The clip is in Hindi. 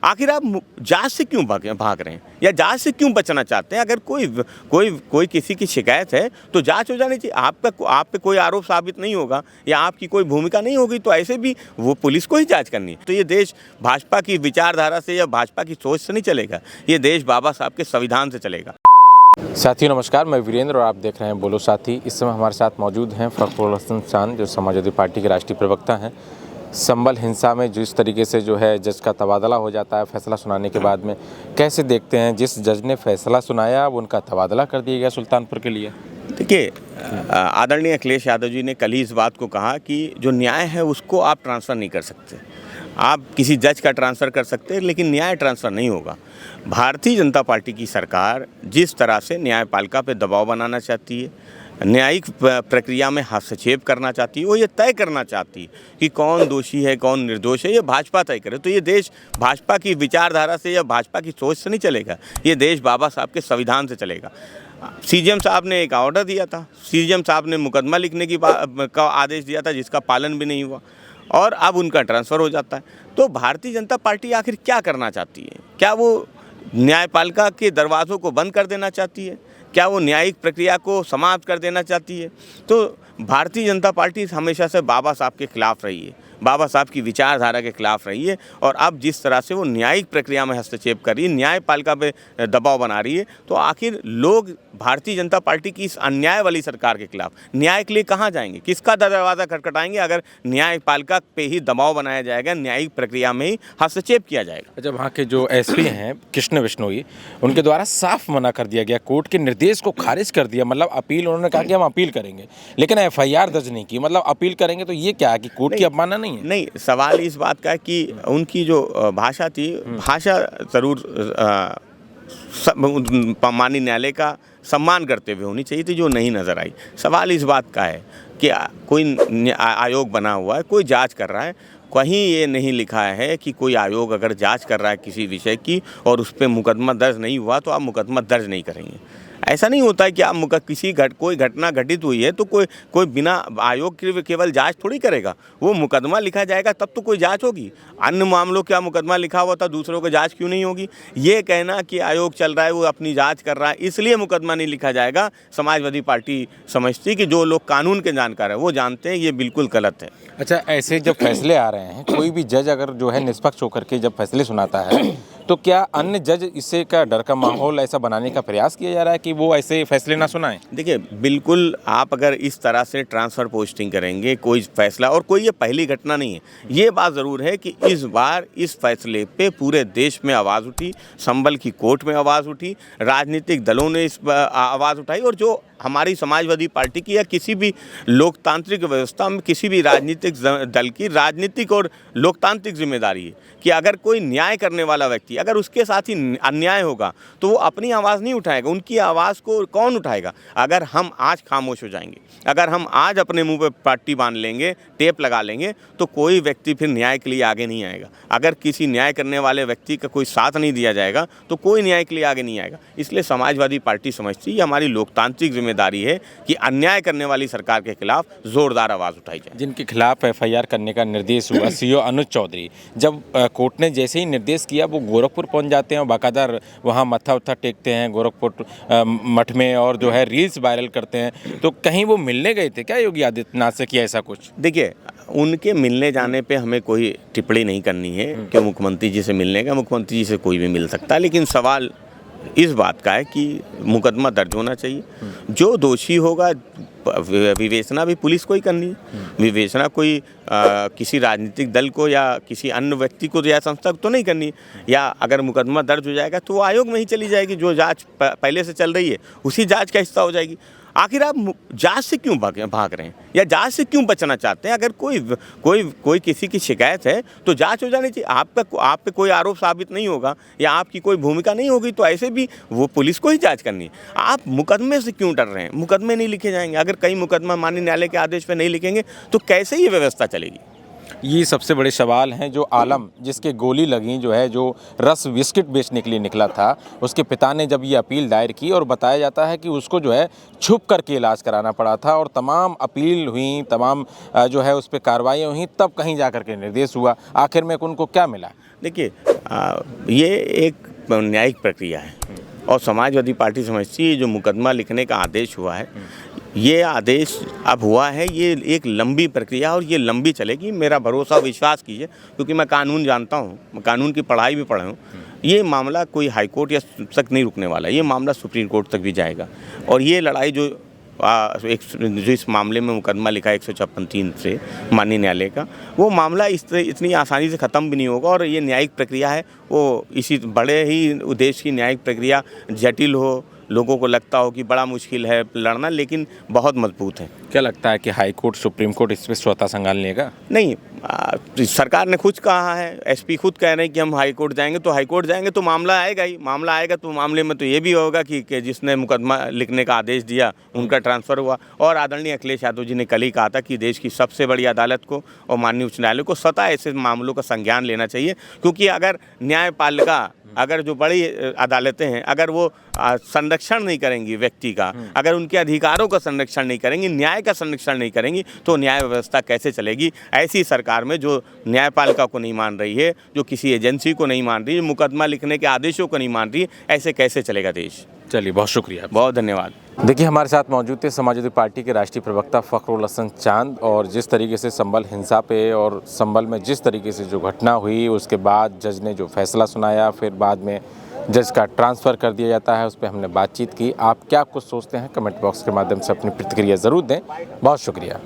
आखिर आप जांच से क्यों भाग रहे हैं या जांच से क्यों बचना चाहते हैं? अगर कोई किसी की शिकायत है तो जांच हो जानी चाहिए। आप पे कोई आरोप साबित नहीं होगा या आपकी कोई भूमिका नहीं होगी तो ऐसे भी वो पुलिस को ही जांच करनी है। तो ये देश भाजपा की विचारधारा से या भाजपा की सोच से नहीं चलेगा, ये देश बाबा साहब के संविधान से चलेगा। साथियों नमस्कार, मैं वीरेंद्र और आप देख रहे हैं बोलो साथी। इस समय हमारे साथ मौजूद हैं फखरुल हसन चांद, जो समाजवादी पार्टी के राष्ट्रीय प्रवक्ता हैं। संभल हिंसा में जिस तरीके से जो है जज का तबादला हो जाता है फैसला सुनाने के बाद में, कैसे देखते हैं जिस जज ने फैसला सुनाया अब उनका तबादला कर दिया गया सुल्तानपुर के लिए? देखिए, आदरणीय अखिलेश यादव जी ने कल ही इस बात को कहा कि जो न्याय है उसको आप ट्रांसफ़र नहीं कर सकते। आप किसी जज का ट्रांसफ़र कर सकते हैं लेकिन न्याय ट्रांसफ़र नहीं होगा। भारतीय जनता पार्टी की सरकार जिस तरह से न्यायपालिका पे दबाव बनाना चाहती है, न्यायिक प्रक्रिया में हस्तक्षेप करना चाहती है, वो ये तय करना चाहती है कि कौन दोषी है कौन निर्दोष है, ये भाजपा तय करे। तो ये देश भाजपा की विचारधारा से या भाजपा की सोच से नहीं चलेगा, ये देश बाबा साहब के संविधान से चलेगा। सीजेएम साहब ने एक ऑर्डर दिया था, सीजेएम साहब ने मुकदमा लिखने का आदेश दिया था जिसका पालन भी नहीं हुआ और अब उनका ट्रांसफ़र हो जाता है। तो भारतीय जनता पार्टी आखिर क्या करना चाहती है? क्या वो न्यायपालिका के दरवाज़ों को बंद कर देना चाहती है? क्या वो न्यायिक प्रक्रिया को समाप्त कर देना चाहती है? तो भारतीय जनता पार्टी हमेशा से बाबा साहब के खिलाफ रही है, बाबा साहब की विचारधारा के खिलाफ रही है और अब जिस तरह से वो न्यायिक प्रक्रिया में हस्तक्षेप कर रही है, न्यायपालिका पे दबाव बना रही है, तो आखिर लोग भारतीय जनता पार्टी की इस अन्याय वाली सरकार के खिलाफ न्याय के लिए कहाँ जाएंगे? किसका दरवाज़ा खटखटाएंगे अगर न्यायपालिका पे ही दबाव बनाया जाएगा, न्यायिक प्रक्रिया में ही हस्तक्षेप किया जाएगा? अच्छा, वहाँ के जो एसपी हैं कृष्ण बिश्नोई, उनके द्वारा साफ मना कर दिया गया, कोर्ट के निर्देश को खारिज कर दिया। मतलब अपील, उन्होंने कहा कि हम अपील करेंगे लेकिन एफआईआर दर्ज नहीं की। मतलब अपील करेंगे तो ये क्या है कि कोर्ट की अवमानना नहीं है? नहीं, सवाल इस बात का है कि उनकी जो भाषा थी, भाषा ज़रूर माननीय न्यायालय का सम्मान करते हुए होनी चाहिए थी, जो नहीं नज़र आई। सवाल इस बात का है कि कोई आयोग बना हुआ है, कोई जांच कर रहा है, कहीं ये नहीं लिखा है कि कोई आयोग अगर जांच कर रहा है किसी विषय की और उस पर मुकदमा दर्ज नहीं हुआ तो आप मुकदमा दर्ज नहीं करेंगे। ऐसा नहीं होता है कि आप कोई घटना घटित हुई है तो कोई बिना आयोग के केवल जांच थोड़ी करेगा। वो मुकदमा लिखा जाएगा तब तो कोई जांच होगी। अन्य मामलों का मुकदमा लिखा हुआ था, दूसरों की जांच क्यों नहीं होगी? ये कहना कि आयोग चल रहा है, वो अपनी जांच कर रहा है इसलिए मुकदमा नहीं लिखा जाएगा, समाजवादी पार्टी समझती कि जो लोग कानून के जानकार हैं वो जानते हैं ये बिल्कुल गलत है। अच्छा, ऐसे जब फैसले आ रहे हैं, कोई भी जज अगर जो है निष्पक्ष होकर के जब फैसले सुनाता है तो क्या अन्य जज इससे का डर का माहौल ऐसा बनाने का प्रयास किया जा रहा है कि वो ऐसे फैसले ना सुनाएं? देखिए, बिल्कुल आप अगर इस तरह से ट्रांसफ़र पोस्टिंग करेंगे कोई फैसला, और कोई ये पहली घटना नहीं है, ये बात ज़रूर है कि इस बार इस फैसले पे पूरे देश में आवाज़ उठी, संभल की कोर्ट में आवाज़ उठी, राजनीतिक दलों ने इस आवाज़ उठाई और जो हमारी समाजवादी पार्टी की या किसी भी लोकतांत्रिक व्यवस्था में किसी भी राजनीतिक दल की राजनीतिक और लोकतांत्रिक जिम्मेदारी है कि अगर कोई न्याय करने वाला व्यक्ति अगर उसके साथ ही अन्याय होगा तो वो अपनी आवाज़ नहीं उठाएगा, उनकी आवाज़ को कौन उठाएगा? अगर हम आज खामोश हो जाएंगे, अगर हम आज अपने मुंह पे पट्टी बांध लेंगे, टेप लगा लेंगे, तो कोई व्यक्ति फिर न्याय के लिए आगे नहीं आएगा। अगर किसी न्याय करने वाले व्यक्ति का कोई साथ नहीं दिया जाएगा तो कोई न्याय के लिए आगे नहीं आएगा। इसलिए समाजवादी पार्टी समझती है हमारी लोकतांत्रिक जिम्मेदारी है कि अन्याय करने वाली सरकार के खिलाफ जोरदार आवाज़ उठाई जाए। जिनके खिलाफ एफआईआर करने का निर्देश हुआ सीओ अनुज चौधरी, जब कोर्ट ने जैसे ही निर्देश किया वो गोरखपुर पहुंच जाते हैं और बाकायदा वहां मत्था उत्था टेकते हैं गोरखपुर मठ में और जो है रील्स वायरल करते हैं। तो कहीं वो मिलने गए थे क्या योगी आदित्यनाथ से, किया ऐसा कुछ? देखिए, उनके मिलने जाने पे हमें कोई टिप्पणी नहीं करनी है कि मुख्यमंत्री जी से मिलने का, मुख्यमंत्री जी से कोई भी मिल सकता है, लेकिन सवाल इस बात का है कि मुकदमा दर्ज होना चाहिए। जो दोषी होगा विवेचना भी पुलिस को ही करनी है, विवेचना कोई किसी राजनीतिक दल को या किसी अन्य व्यक्ति को या संस्था को तो नहीं करनी है। या अगर मुकदमा दर्ज हो जाएगा तो वो आयोग में ही चली जाएगी, जो जांच पहले से चल रही है उसी जांच का हिस्सा हो जाएगी। आखिर आप जांच से क्यों भाग रहे हैं या जांच से क्यों बचना चाहते हैं? अगर कोई किसी की शिकायत है तो जांच हो जानी चाहिए। आप पे कोई आरोप साबित नहीं होगा या आपकी कोई भूमिका नहीं होगी तो ऐसे भी वो पुलिस को ही जांच करनी है। आप मुकदमे से क्यों डर रहे हैं? मुकदमे नहीं लिखे जाएंगे। अगर कई मुकदमा माननीय न्यायालय के आदेश पे नहीं लिखेंगे तो कैसे ये व्यवस्था चलेगी? ये सबसे बड़े सवाल हैं। जो आलम जिसके गोली लगी जो है, जो रस बिस्किट बेचने के लिए निकला था, उसके पिता ने जब ये अपील दायर की और बताया जाता है कि उसको जो है छुप करके इलाज कराना पड़ा था और तमाम अपील हुई, तमाम जो है उस पर कार्रवाइयाँ हुई, तब कहीं जा कर के निर्देश हुआ। आखिर में उनको क्या मिला? देखिए, ये एक न्यायिक प्रक्रिया है और समाजवादी पार्टी समझती है जो मुकदमा लिखने का आदेश हुआ है, ये आदेश अब हुआ है, ये एक लंबी प्रक्रिया और ये लंबी चलेगी। मेरा भरोसा विश्वास कीजिए, क्योंकि मैं कानून जानता हूँ, मैं कानून की पढ़ाई भी पढ़ा हूँ। ये मामला कोई हाई कोर्ट या तक नहीं रुकने वाला, ये मामला सुप्रीम कोर्ट तक भी जाएगा। और ये लड़ाई जो इस मामले में मुकदमा लिखा है 156(3) से माननीय न्यायालय का, वो मामला इतनी आसानी से ख़त्म भी नहीं होगा। और ये न्यायिक प्रक्रिया है, वो इसी बड़े ही उद्देश्य की न्यायिक प्रक्रिया जटिल हो, लोगों को लगता हो कि बड़ा मुश्किल है लड़ना, लेकिन बहुत मजबूत है। क्या लगता है कि हाई कोर्ट, सुप्रीम कोर्ट इस पर स्वतः संज्ञान लेगा? नहीं, सरकार ने खुद कहा है, एसपी खुद कह रहे हैं कि हम हाई कोर्ट जाएंगे, तो हाई कोर्ट जाएंगे तो मामला आएगा ही। मामला आएगा तो मामले में तो ये भी होगा कि जिसने मुकदमा लिखने का आदेश दिया उनका ट्रांसफ़र हुआ। और आदरणीय अखिलेश यादव जी ने कल ही कहा था कि देश की सबसे बड़ी अदालत को और माननीय उच्च न्यायालय को स्वतः ऐसे मामलों का संज्ञान लेना चाहिए, क्योंकि अगर न्यायपालिका, अगर जो बड़ी अदालतें हैं, अगर वो संरक्षण नहीं करेंगी व्यक्ति का, अगर उनके अधिकारों का संरक्षण नहीं करेंगी, न्याय का संरक्षण नहीं करेंगी, तो न्याय व्यवस्था कैसे चलेगी? ऐसी सरकार में जो न्यायपालिका को नहीं मान रही है, जो किसी एजेंसी को नहीं मान रही है, मुकदमा लिखने के आदेशों को नहीं मान रही है, ऐसे कैसे चलेगा देश? चलिए, बहुत शुक्रिया, बहुत धन्यवाद। देखिए, हमारे साथ मौजूद थे समाजवादी पार्टी के राष्ट्रीय प्रवक्ता फ़खरुल हसन चांद। और जिस तरीके से संभल हिंसा पे और संभल में जिस तरीके से जो घटना हुई, उसके बाद जज ने जो फैसला सुनाया, फिर बाद में जज का ट्रांसफ़र कर दिया जाता है, उस पर हमने बातचीत की। आप क्या कुछ सोचते हैं, कमेंट बॉक्स के माध्यम से अपनी प्रतिक्रिया ज़रूर दें। बहुत शुक्रिया।